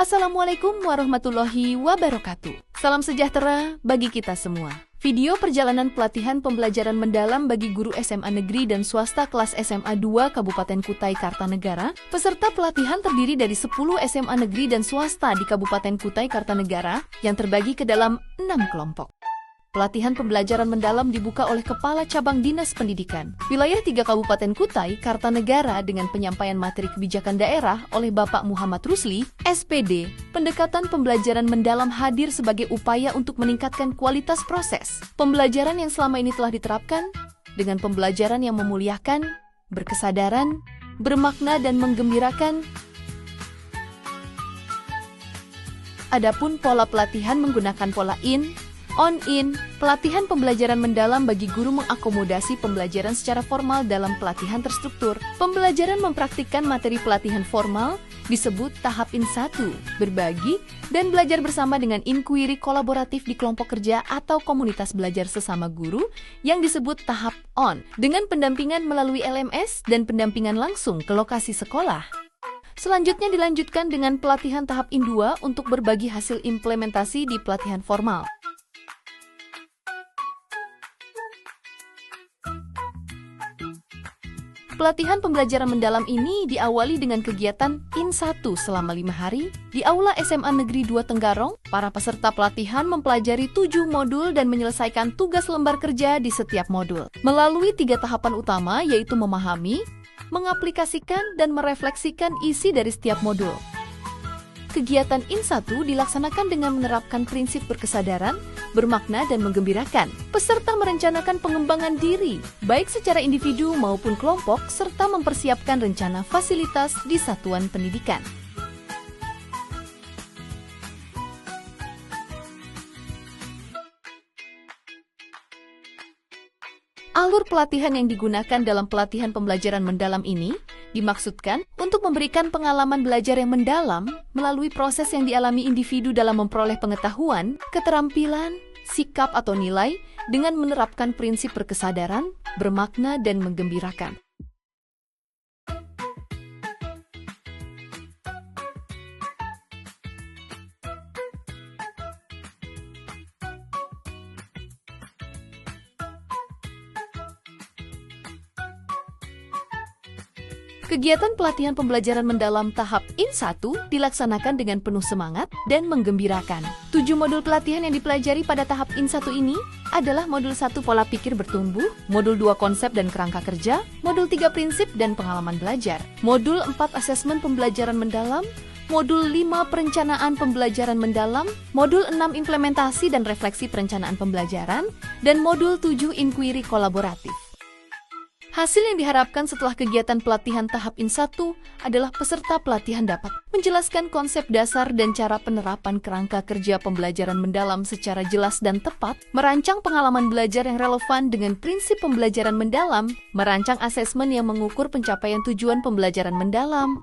Assalamualaikum warahmatullahi wabarakatuh. Salam sejahtera bagi kita semua. Video perjalanan pelatihan pembelajaran mendalam bagi guru SMA Negeri dan Swasta kelas SMA 2 Kabupaten Kutai Kartanegara. Peserta pelatihan terdiri dari 10 SMA Negeri dan Swasta di Kabupaten Kutai Kartanegara yang terbagi ke dalam 6 kelompok. Pelatihan pembelajaran mendalam dibuka oleh Kepala Cabang Dinas Pendidikan Wilayah 3 Kabupaten Kutai Kartanegara dengan penyampaian materi kebijakan daerah oleh Bapak Muhammad Rusli, SPD. Pendekatan pembelajaran mendalam hadir sebagai upaya untuk meningkatkan kualitas proses pembelajaran yang selama ini telah diterapkan dengan pembelajaran yang memuliakan, berkesadaran, bermakna dan menggembirakan. Adapun pola pelatihan menggunakan pola on-in, pelatihan pembelajaran mendalam bagi guru mengakomodasi pembelajaran secara formal dalam pelatihan terstruktur. Pembelajaran mempraktikkan materi pelatihan formal disebut tahap IN1, berbagi dan belajar bersama dengan inquiry kolaboratif di kelompok kerja atau komunitas belajar sesama guru yang disebut tahap ON, dengan pendampingan melalui LMS dan pendampingan langsung ke lokasi sekolah. Selanjutnya dilanjutkan dengan pelatihan tahap IN2 untuk berbagi hasil implementasi di pelatihan formal. Pelatihan pembelajaran mendalam ini diawali dengan kegiatan IN1 selama 5 hari di Aula SMA Negeri 2 Tenggarong. Para peserta pelatihan mempelajari 7 modul dan menyelesaikan tugas lembar kerja di setiap modul. Melalui 3 tahapan utama yaitu memahami, mengaplikasikan, dan merefleksikan isi dari setiap modul. Kegiatan IN1 dilaksanakan dengan menerapkan prinsip berkesadaran, bermakna, dan menggembirakan. Peserta merencanakan pengembangan diri, baik secara individu maupun kelompok, serta mempersiapkan rencana fasilitas di satuan pendidikan. Alur pelatihan yang digunakan dalam pelatihan pembelajaran mendalam ini dimaksudkan untuk memberikan pengalaman belajar yang mendalam melalui proses yang dialami individu dalam memperoleh pengetahuan, keterampilan, sikap atau nilai dengan menerapkan prinsip berkesadaran, bermakna, dan menggembirakan. Kegiatan pelatihan pembelajaran mendalam tahap IN1 dilaksanakan dengan penuh semangat dan menggembirakan. 7 modul pelatihan yang dipelajari pada tahap IN1 ini adalah modul 1 pola pikir bertumbuh, modul 2 konsep dan kerangka kerja, modul 3 prinsip dan pengalaman belajar, modul 4 asesmen pembelajaran mendalam, modul 5 perencanaan pembelajaran mendalam, modul 6 implementasi dan refleksi perencanaan pembelajaran, dan modul 7 inquiry kolaboratif. Hasil yang diharapkan setelah kegiatan pelatihan tahap IN1 adalah peserta pelatihan dapat menjelaskan konsep dasar dan cara penerapan kerangka kerja pembelajaran mendalam secara jelas dan tepat, merancang pengalaman belajar yang relevan dengan prinsip pembelajaran mendalam, merancang asesmen yang mengukur pencapaian tujuan pembelajaran mendalam.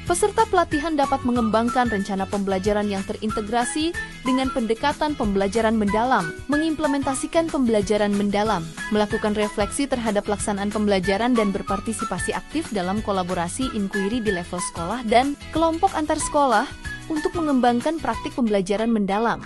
Peserta pelatihan dapat mengembangkan rencana pembelajaran yang terintegrasi dengan pendekatan pembelajaran mendalam, mengimplementasikan pembelajaran mendalam, melakukan refleksi terhadap pelaksanaan pembelajaran dan berpartisipasi aktif dalam kolaborasi inquiry di level sekolah dan kelompok antar sekolah untuk mengembangkan praktik pembelajaran mendalam.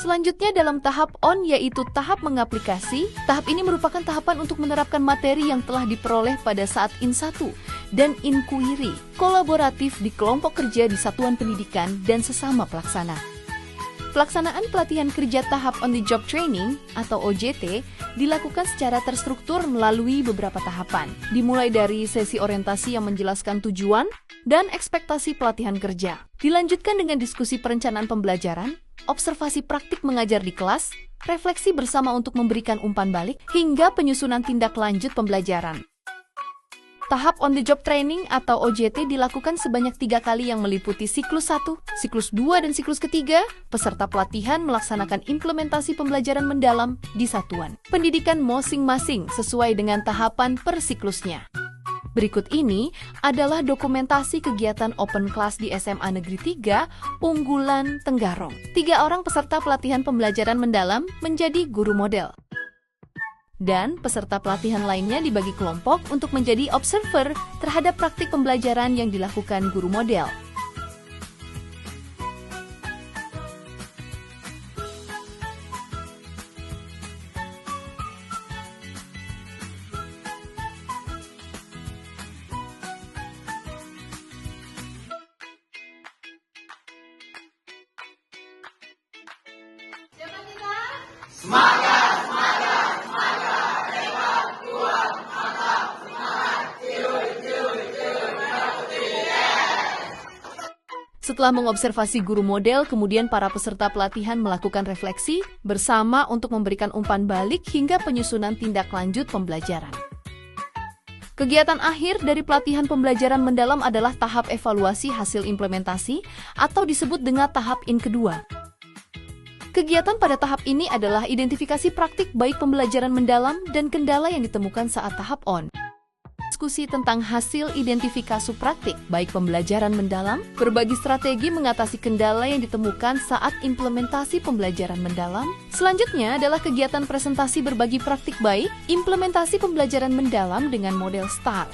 Selanjutnya dalam tahap ON yaitu tahap mengaplikasi. Tahap ini merupakan tahapan untuk menerapkan materi yang telah diperoleh pada saat IN1 dan inquiry kolaboratif di kelompok kerja di satuan pendidikan dan sesama pelaksana. Pelaksanaan pelatihan kerja tahap on the job training atau OJT dilakukan secara terstruktur melalui beberapa tahapan, dimulai dari sesi orientasi yang menjelaskan tujuan dan ekspektasi pelatihan kerja. Dilanjutkan dengan diskusi perencanaan pembelajaran, observasi praktik mengajar di kelas, refleksi bersama untuk memberikan umpan balik, hingga penyusunan tindak lanjut pembelajaran. Tahap on the job training atau OJT dilakukan sebanyak 3 kali yang meliputi siklus 1, siklus 2, dan siklus ketiga. Peserta pelatihan melaksanakan implementasi pembelajaran mendalam di satuan pendidikan masing-masing sesuai dengan tahapan per siklusnya. Berikut ini adalah dokumentasi kegiatan open class di SMA Negeri 3, Unggulan Tenggarong. 3 orang peserta pelatihan pembelajaran mendalam menjadi guru model. Dan peserta pelatihan lainnya dibagi kelompok untuk menjadi observer terhadap praktik pembelajaran yang dilakukan guru model. Setelah mengobservasi guru model, kemudian para peserta pelatihan melakukan refleksi bersama untuk memberikan umpan balik hingga penyusunan tindak lanjut pembelajaran. Kegiatan akhir dari pelatihan pembelajaran mendalam adalah tahap evaluasi hasil implementasi atau disebut dengan tahap in kedua. Kegiatan pada tahap ini adalah identifikasi praktik baik pembelajaran mendalam dan kendala yang ditemukan saat tahap on. Diskusi tentang hasil identifikasi praktik baik pembelajaran mendalam, berbagi strategi mengatasi kendala yang ditemukan saat implementasi pembelajaran mendalam. Selanjutnya adalah kegiatan presentasi berbagi praktik baik implementasi pembelajaran mendalam dengan model STAR.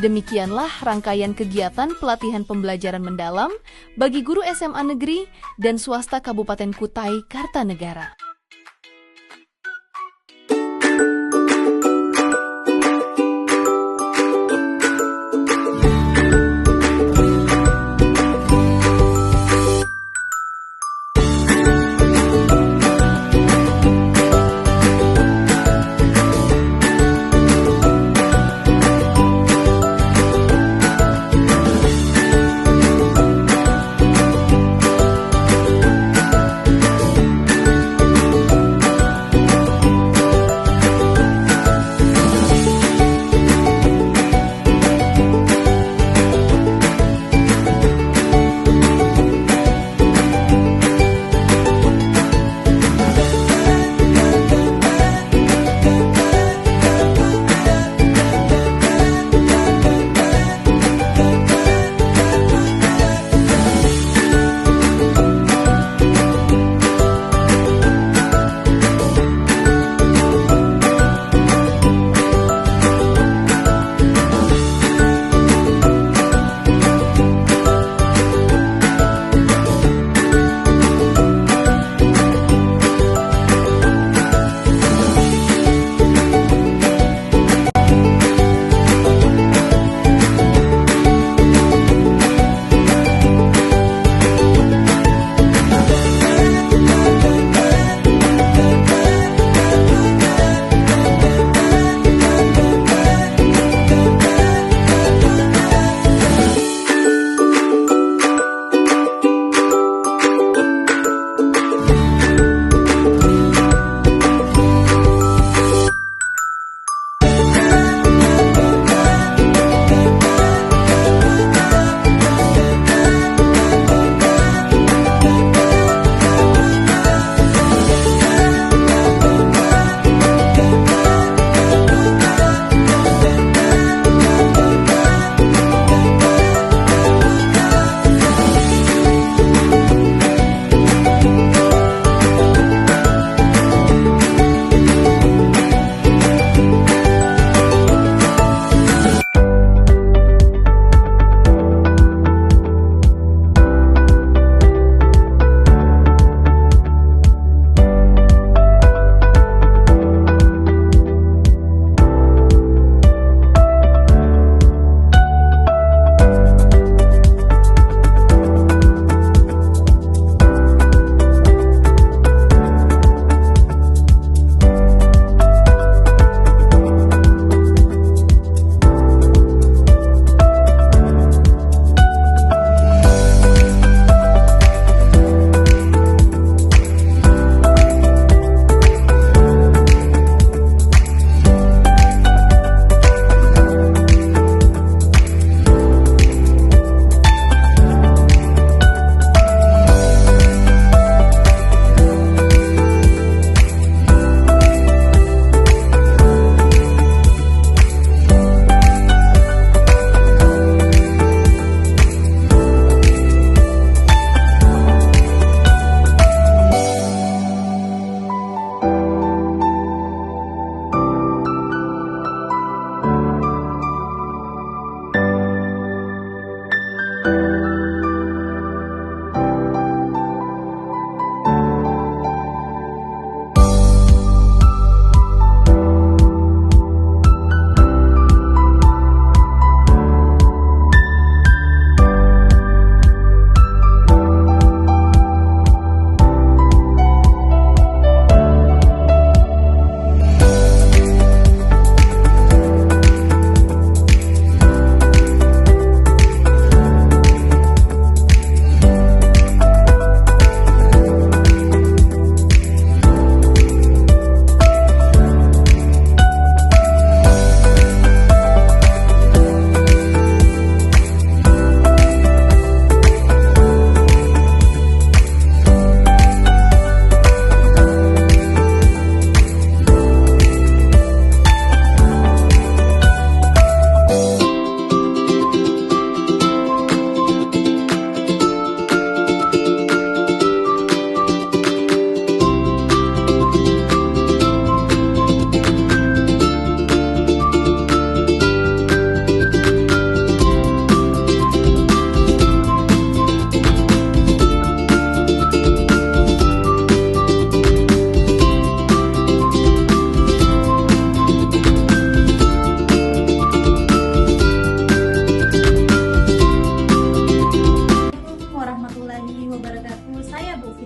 Demikianlah rangkaian kegiatan pelatihan pembelajaran mendalam bagi guru SMA negeri dan swasta Kabupaten Kutai Kartanegara.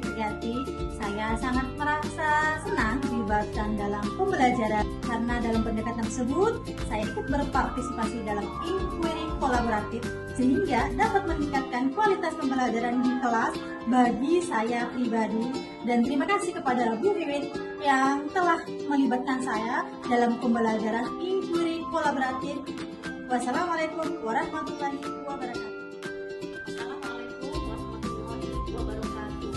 Fitriati. Saya sangat merasa senang dilibatkan dalam pembelajaran karena dalam pendekatan tersebut saya ikut berpartisipasi dalam inquiry kolaboratif sehingga dapat meningkatkan kualitas pembelajaran di kelas bagi saya pribadi. Dan terima kasih kepada Bu Wiwin yang telah melibatkan saya dalam pembelajaran inquiry kolaboratif. Wassalamualaikum warahmatullahi wabarakatuh. Assalamualaikum warahmatullahi wabarakatuh.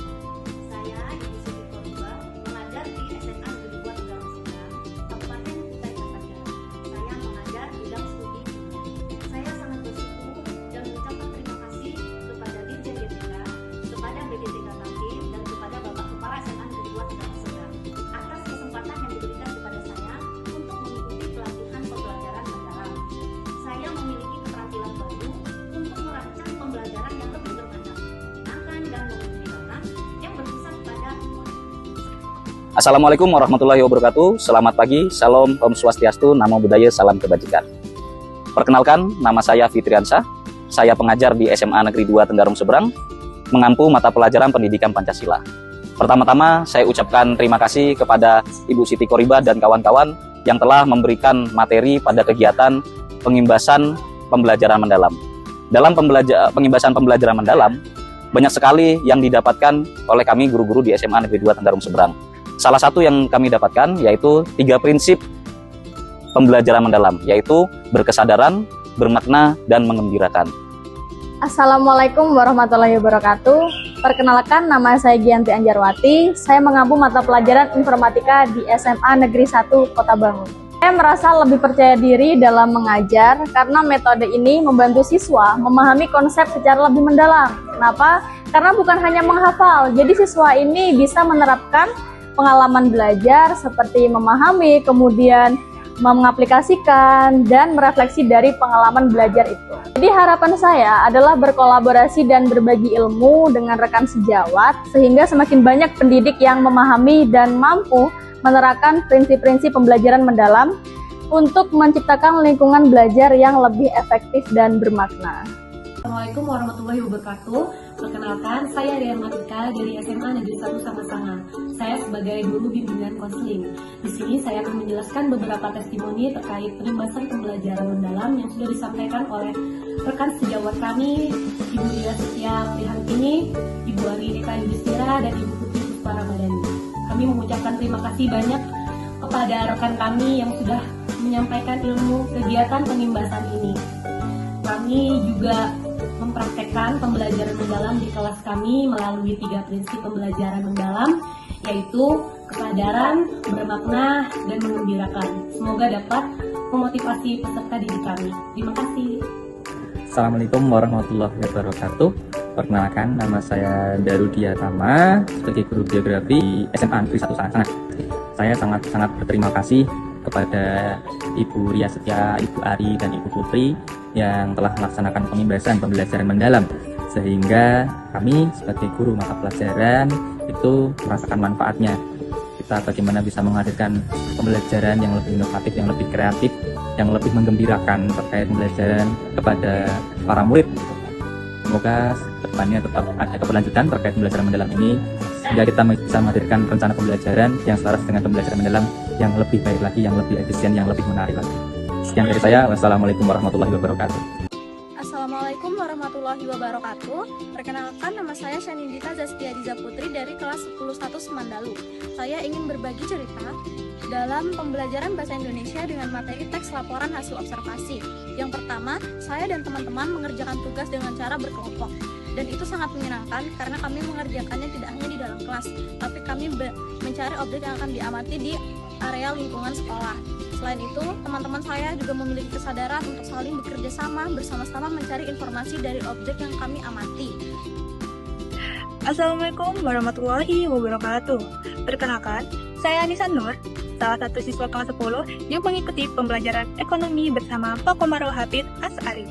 Saya Ibu Siti Koriba, mengajar di SMA Negeri 2 Tegarong Seberang, Kabupaten Kutai Kartanegara. Saya mengajar bidang studi kimia. Saya sangat bersyukur dan mengucapkan terima kasih kepada Dirjen GTK, kepada BDTK Kaltim, dan kepada Bapak Kepala SMA Negeri 2 Tegarong Seberang atas kesempatan yang diberikan kepada saya untuk mengikuti pelatihan pembelajaran mendalam. Saya memiliki keterampilan baru untuk merancang pembelajaran yang lebih bermakna, menyenangkan dan menggembirakan yang berpusat pada Assalamualaikum warahmatullahi wabarakatuh. Selamat pagi, salam, om swastiastu, namo buddhaya, salam kebajikan. Perkenalkan, nama saya Fitriansyah. Saya pengajar di SMA Negeri 2 Tenggarong Seberang, mengampu mata pelajaran pendidikan Pancasila. Pertama-tama, saya ucapkan terima kasih kepada Ibu Siti Koriba dan kawan-kawan yang telah memberikan materi pada kegiatan pengimbasan pembelajaran mendalam. Dalam pengimbasan pembelajaran mendalam, banyak sekali yang didapatkan oleh kami guru-guru di SMA Negeri 2 Tenggarong Seberang. Salah satu yang kami dapatkan yaitu 3 prinsip pembelajaran mendalam, yaitu berkesadaran, bermakna, dan menggembirakan. Assalamualaikum warahmatullahi wabarakatuh. Perkenalkan, nama saya Gianti Anjarwati. Saya mengampu mata pelajaran informatika di SMA Negeri 1 Kota Bangun. Saya merasa lebih percaya diri dalam mengajar karena metode ini membantu siswa memahami konsep secara lebih mendalam. Kenapa? Karena bukan hanya menghafal, jadi siswa ini bisa menerapkan pengalaman belajar seperti memahami, kemudian mengaplikasikan, dan merefleksi dari pengalaman belajar itu. Jadi harapan saya adalah berkolaborasi dan berbagi ilmu dengan rekan sejawat sehingga semakin banyak pendidik yang memahami dan mampu menerapkan prinsip-prinsip pembelajaran mendalam untuk menciptakan lingkungan belajar yang lebih efektif dan bermakna. Assalamualaikum warahmatullahi wabarakatuh. Perkenalkan, saya Rian Matika dari SMA Negeri 1 Samasanga. Saya sebagai guru bimbingan konseling. Di sini saya akan menjelaskan beberapa testimoni terkait penyembasan pembelajaran mendalam yang sudah disampaikan oleh rekan sejawat kami, Ibu Ria Setia Prihantini, Ibu Ari Rika Yudhistira, dan Ibu Putri Puspa Ramadhani. Kami mengucapkan terima kasih banyak kepada rekan kami yang sudah menyampaikan ilmu kegiatan pengimbasan ini. Kami juga mempraktekkan pembelajaran mendalam di kelas kami melalui 3 prinsip pembelajaran mendalam, yaitu kesadaran, bermakna, dan menggembirakan. Semoga dapat memotivasi peserta didik kami. Terima kasih. Assalamualaikum warahmatullahi wabarakatuh. Perkenalkan, nama saya Darudia Tama sebagai guru geografi di SMA Negeri 1 Samasanga. Saya sangat berterima kasih kepada Ibu Ria Setia, Ibu Ari, dan Ibu Putri yang telah melaksanakan pengimbasan pembelajaran mendalam, sehingga kami sebagai guru mata pelajaran itu merasakan manfaatnya. Kita bagaimana bisa menghadirkan pembelajaran yang lebih inovatif, yang lebih kreatif, yang lebih menggembirakan terkait pembelajaran kepada para murid. Semoga kedepannya tetap ada keberlanjutan terkait pembelajaran mendalam ini, sehingga kita bisa menghadirkan rencana pembelajaran yang selaras dengan pembelajaran mendalam yang lebih baik lagi, yang lebih efisien, yang lebih menarik lagi. Sekian dari saya. Wassalamualaikum warahmatullahi wabarakatuh. Assalamualaikum warahmatullahi wabarakatuh. Perkenalkan, nama saya Shanindita Zastia Diza Putri dari kelas 10 Semandalu. Saya ingin berbagi cerita dalam pembelajaran bahasa Indonesia dengan materi teks laporan hasil observasi. Yang pertama, saya dan teman-teman mengerjakan tugas dengan cara berkelompok. Dan itu sangat menyenangkan karena kami mengerjakannya tidak hanya di dalam kelas, tapi kami mencari objek yang akan diamati di area lingkungan sekolah. Selain itu, teman-teman saya juga memiliki kesadaran untuk saling bekerja sama bersama-sama mencari informasi dari objek yang kami amati. Assalamualaikum warahmatullahi wabarakatuh. Perkenalkan, saya Anissa Nur, salah satu siswa kelas 10 yang mengikuti pembelajaran ekonomi bersama Pak Komarul Hafid As'ari.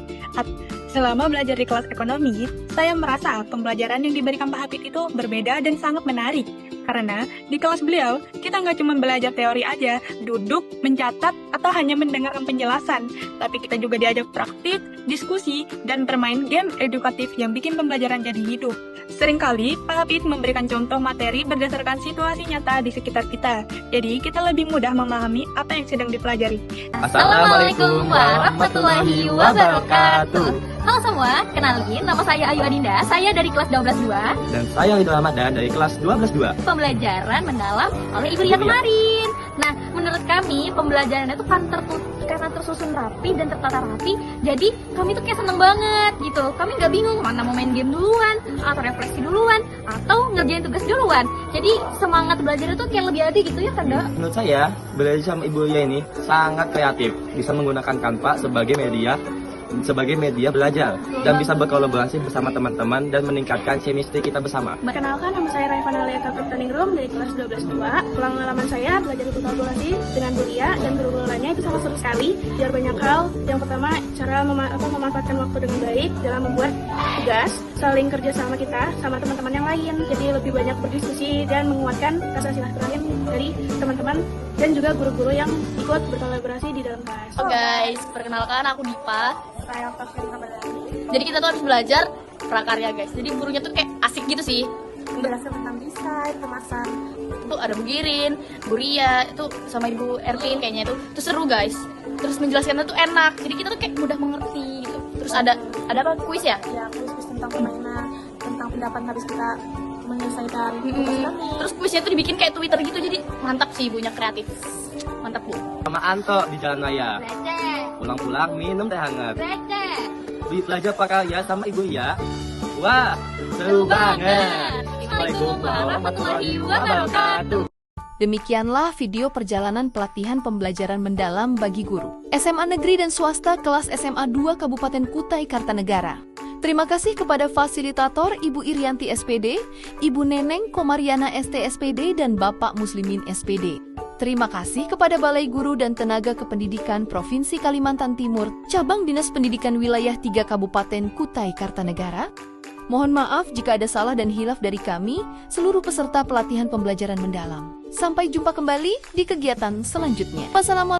Selama belajar di kelas ekonomi, saya merasa pembelajaran yang diberikan Pak Hafid itu berbeda dan sangat menarik. Karena di kelas beliau, kita nggak cuma belajar teori aja, duduk, mencatat, atau hanya mendengarkan penjelasan, tapi kita juga diajak praktik, diskusi, dan bermain game edukatif yang bikin pembelajaran jadi hidup. Seringkali, Pak Hafid memberikan contoh materi berdasarkan situasi nyata di sekitar kita, jadi kita lebih mudah memahami apa yang sedang dipelajari. Assalamualaikum warahmatullahi wabarakatuh. Halo semua, kenalin nama saya Ayu Adinda, saya dari kelas 12-2. Dan saya Ridho Ramadan dari kelas 12-2. Pembelajaran mendalam oleh Ibu Ria kemarin. Nah, menurut kami pembelajaran itu kan karena tersusun rapi dan tertata rapi, jadi kami tuh kayak seneng banget gitu. Kami nggak bingung mana mau main game duluan, atau refleksi duluan, atau ngerjain tugas duluan. Jadi semangat belajar itu kayak lebih ada gitu ya kan, Dok? Menurut saya, belajar sama Ibu Ria ini sangat kreatif. Bisa menggunakan Canva sebagai media belajar dan bisa berkolaborasi bersama teman-teman dan meningkatkan chemistry kita bersama. Perkenalkan, nama saya Raifana Lea Kapteningrum dari kelas 12-2. Pengalaman saya belajar berkolaborasi dengan Bu Ria dan guru-gurunya itu sangat seru sekali. Biar banyak hal. Yang pertama, cara memanfaatkan waktu dengan baik dalam membuat tugas, saling kerja sama kita sama teman-teman yang lain. Jadi lebih banyak berdiskusi dan menguatkan rasa silaturahim dari teman-teman dan juga guru-guru yang ikut berkolaborasi di dalam kelas. Oh guys, perkenalkan aku Dipa. Saya Tasya Kabalani. Jadi kita tuh habis belajar prakarya guys. Jadi gurunya tuh kayak asik gitu sih. Menjelaskan tentang desain, kemasan. Itu ada Bu Girin, Bu Ria, itu sama Ibu Ervin kayaknya itu seru guys. Terus menjelaskannya tuh enak. Jadi kita tuh kayak mudah mengerti gitu. Terus ada apa kuis ya? Ya, kuis tentang permainan, tentang pendapat habis kita menyelesaikan tugas kami. Terus kuisnya tuh dibikin kayak Twitter gitu. Jadi mantap sih, ibunya kreatif. Mantap Bu. Sama Anto di jalan raya. Receh. Pulang-pulang minum teh hangat. Receh. Belajar prakarya sama Ibu Ria. Wah, seru banget. Assalamualaikum warahmatullahi wabarakatuh. Demikianlah video perjalanan pelatihan pembelajaran mendalam bagi guru SMA Negeri dan Swasta kelas SMA 2 Kabupaten Kutai Kartanegara. Terima kasih kepada fasilitator Ibu Irianti SPD, Ibu Neneng Komariana ST SPD, dan Bapak Muslimin SPD. Terima kasih kepada Balai Guru dan Tenaga Kependidikan Provinsi Kalimantan Timur, Cabang Dinas Pendidikan Wilayah 3 Kabupaten Kutai Kartanegara. Mohon maaf jika ada salah dan hilaf dari kami, seluruh peserta pelatihan pembelajaran mendalam. Sampai jumpa kembali di kegiatan selanjutnya. Wassalamualaikum.